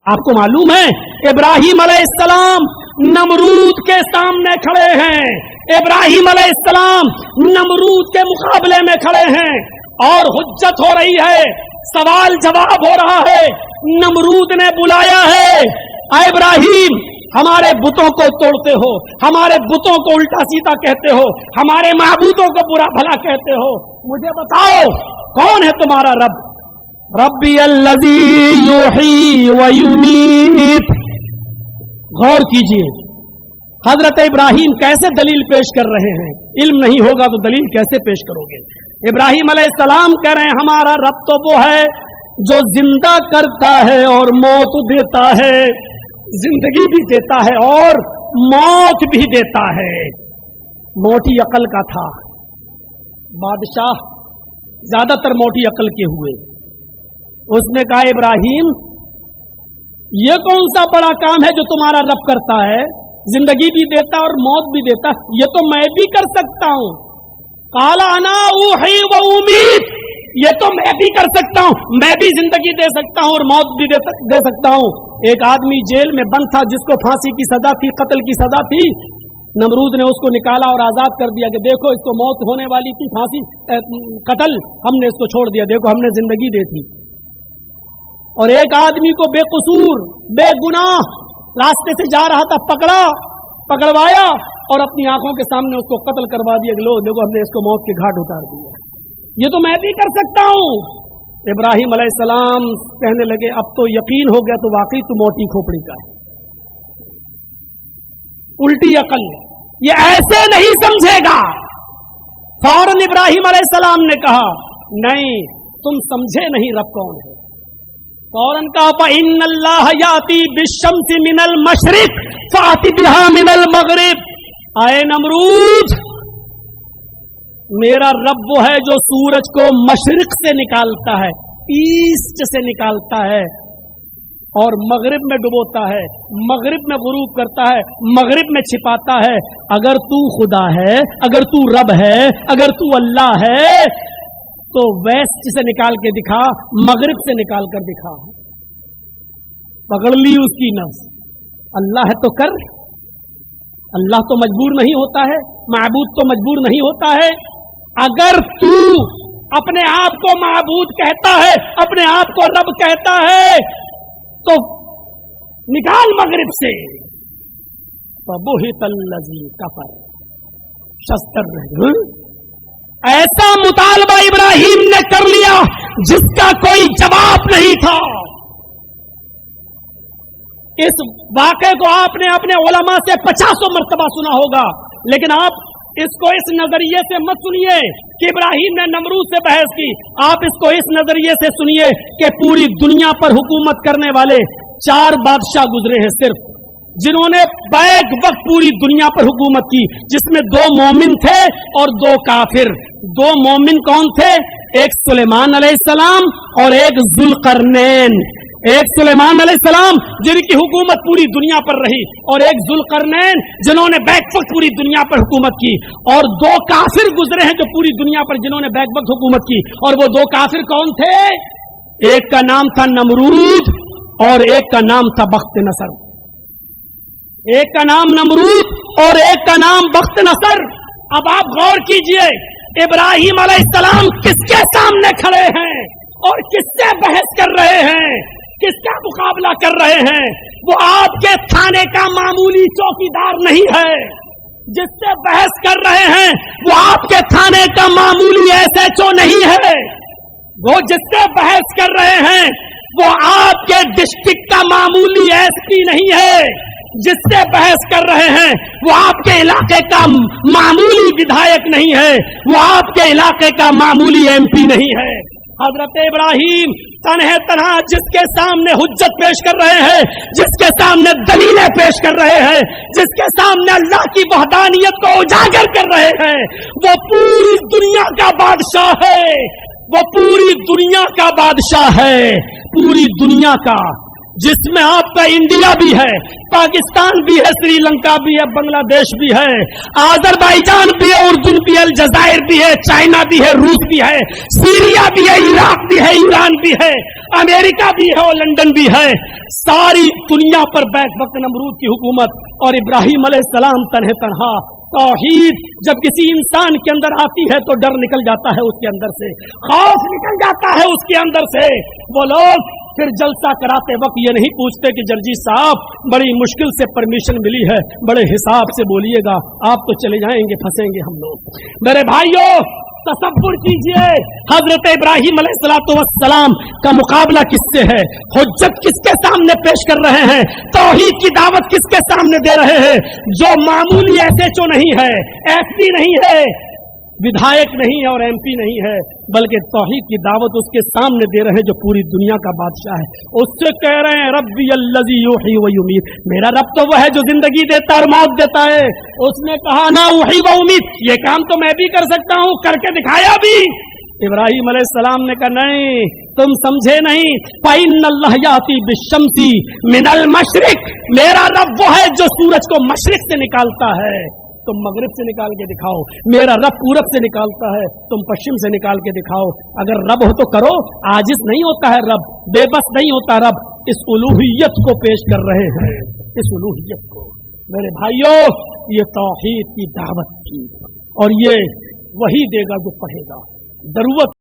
आपको मालूम है इब्राहिम अलैहिस्सलाम नमरूद के सामने खड़े हैं, इब्राहिम अलैहिस्सलाम नमरूद के मुकाबले में खड़े हैं और हुज्जत हो रही है, सवाल जवाब हो रहा है। नमरूद ने बुलाया है, ऐ इब्राहिम हमारे बुतों को तोड़ते हो, हमारे बुतों को उल्टा सीधा कहते हो, हमारे माबूदों को बुरा भला कहते हो, मुझे बताओ कौन है तुम्हारा रब? रब्बी अल्लज़ी युही व युमीत। गौर कीजिए हजरत इब्राहिम कैसे दलील पेश कर रहे हैं। इल्म नहीं होगा तो दलील कैसे पेश करोगे? इब्राहिम अलैहिस्सलाम कह रहे हैं हमारा रब तो वो है जो जिंदा करता है और मौत देता है, जिंदगी भी देता है और मौत भी देता है। मोटी अकल का था बादशाह, ज्यादातर मोटी अकल के हुए। उसने कहा इब्राहिम ये कौन सा बड़ा काम है जो तुम्हारा रब करता है, जिंदगी भी देता और मौत भी देता, ये तो मैं भी कर सकता हूं। काला अना उही व उमीद, ये तो मैं भी कर सकता हूं, मैं भी जिंदगी दे सकता हूं और मौत भी दे सकता हूं। एक आदमी जेल में बंद था जिसको फांसी की सजा थी, कत्ल की सजा थी। नमरूद ने उसको निकाला और आजाद कर दिया कि देखो इसको मौत होने वाली थी, फांसी कत्ल, हमने इसको छोड़ दिया, देखो हमने जिंदगी दी थी। और एक आदमी को बेकसूर बेगुनाह रास्ते से जा रहा था, पकड़वाया और अपनी आंखों के सामने उसको कत्ल करवा दिया कि लो देखो हमने इसको मौत के घाट उतार दिया, ये तो मैं भी कर सकता हूं। इब्राहिम अलैहिस्सलाम कहने लगे अब तो यकीन हो गया तो वाकई तू मोटी खोपड़ी का है, उल्टी अकल, ये ऐसे नहीं समझेगा। फौरन इब्राहिम अलैहिस्सलाम ने कहा नहीं तुम समझे नहीं रब कौन है। फौरन कहा इन्नल्लाह याती बिश्शम्सि मिनल मशरिक फाति बिहा मिनल मगरिब। आए नमरूद, मेरा रब वो है जो सूरज को मशरिक से निकालता है, ईस्ट से निकालता है और मगरिब में डुबोता है, मगरिब में गुरूब करता है, मगरिब में छिपाता है। अगर तू खुदा है, अगर तू रब है, अगर तू अल्लाह है तो वेस्ट से निकाल के दिखा, मगरिब से निकाल कर दिखा। पकड़ ली उसकी नफ्स। अल्लाह है तो कर, अल्लाह तो मजबूर नहीं होता है, माबूद तो मजबूर नहीं होता है। अगर तू अपने आप को माबूद कहता है, अपने आप को रब कहता है तो निकाल मगरिब से। फबुहितल्लज़ी कफर शस्तर रहे। ऐसा मुतालबा इब्राहिम ने कर लिया जिसका कोई जवाब नहीं था। इस वाक़े को आपने अपने उलमा से 50 मरतबा सुना होगा, लेकिन आप इसको इस नजरिए से मत सुनिए कि इब्राहिम ने नमरूद से बहस की। आप इसको इस नजरिए से सुनिए कि पूरी दुनिया पर हुकूमत करने वाले 4 बादशाह गुजरे हैं सिर्फ, जिन्होंने बैक वक्त पूरी दुनिया पर हुकूमत की, जिसमें 2 मोमिन थे और 2 काफिर। 2 मोमिन कौन थे? एक सुलेमान अलैहिस्सलाम और एक जुल्करनैन। एक सुलेमान अलैहिस्सलाम जिनकी हुकूमत पूरी दुनिया पर रही, और एक जुल्करनैन जिन्होंने बैक वक्त पूरी दुनिया पर हुकूमत की। और 2 काफिर गुजरे हैं जो पूरी दुनिया पर जिन्होंने बैक वक्त हुकूमत की। और वो 2 काफिर कौन थे? एक का नाम था नमरूद और एक का नाम था बख्त नसर। एक का नाम नमरूद और एक का नाम बख्त नसर। अब आप गौर कीजिए इब्राहिम अलैहिस्सलाम किसके सामने खड़े हैं और किससे बहस कर रहे हैं, किसका मुकाबला कर रहे हैं? वो आपके थाने का मामूली चौकीदार नहीं है जिससे बहस कर रहे हैं, वो आपके थाने का मामूली SHO नहीं है। वो जिससे बहस कर रहे हैं वो आपके डिस्ट्रिक्ट का मामूली SP नहीं है। जिससे बहस कर रहे हैं वो आपके इलाके का मामूली विधायक नहीं है, वो आपके इलाके का मामूली MP नहीं है। हजरत इब्राहिम तन्हे तन्हा जिसके सामने हुज्जत पेश कर रहे हैं, जिसके सामने दलीलें पेश कर रहे हैं, जिसके सामने अल्लाह की वहदानियत को उजागर कर रहे हैं, वो पूरी दुनिया का बादशाह है। वो पूरी दुनिया का बादशाह है, पूरी दुनिया का, जिसमें आपका इंडिया भी है, पाकिस्तान भी है, श्रीलंका भी है, बांग्लादेश भी है, आजरबाईजान भी है, उर्दू भी है, अलजायर भी है, चाइना भी है, रूस भी है, सीरिया भी है, इराक भी है, ईरान भी है। अमेरिका भी है और लंदन भी है, सारी दुनिया पर बैक वक्त नमरूद की हुकूमत और इब्राहिम अलैहिस्सलाम तन्हे तन्हा। तौहीद जब किसी इंसान के अंदर आती है तो डर निकल जाता है उसके अंदर से, खौफ निकल जाता है उसके अंदर से। वो लोग फिर जलसा कराते वक्त ये नहीं पूछते कि जर्जी साहब बड़ी मुश्किल से परमिशन मिली है, बड़े हिसाब से बोलिएगा, आप तो चले जाएंगे, फंसेंगे हम लोग। मेरे भाइयों तसव्वुर कीजिए, हजरत इब्राहिम अलैहिस्सलाम का मुकाबला किससे है, हुज्जत किसके सामने पेश कर रहे हैं, तौहीद की दावत किसके सामने दे रहे हैं, जो मामूली एसएचओ नहीं है, एसपी नहीं है, विधायक नहीं है और एमपी नहीं है, बल्कि तौहीद की दावत उसके सामने दे रहे हैं जो पूरी दुनिया का बादशाह है। उससे कह रहे हैं रब्बी अल्लज़ी युही व युमीत, मेरा रब तो वह है जो जिंदगी देता है और मौत देता है। उसने कहा ना उही व उमीत, ये काम तो मैं भी कर सकता हूं, करके दिखाया भी। इब्राहिम अलैहिस्सलाम ने कहा नहीं, तुम समझे नहीं, फ़इन्नल्लाह याती बिश्शम्सी मिनल मशरिक, मेरा रब वो है जो सूरज को मशरिक से निकालता है, तुम मगरिब से निकाल के दिखाओ। मेरा रब पूरब से निकालता है, तुम पश्चिम से निकाल के दिखाओ। अगर रब हो तो करो, आजिज नहीं होता है रब, बेबस नहीं होता रब। इस उलूहियत को पेश कर रहे हैं, इस उलूहियत को। मेरे भाइयों ये तौहीद की दावत थी और ये वही देगा जो पढ़ेगा। जरूरत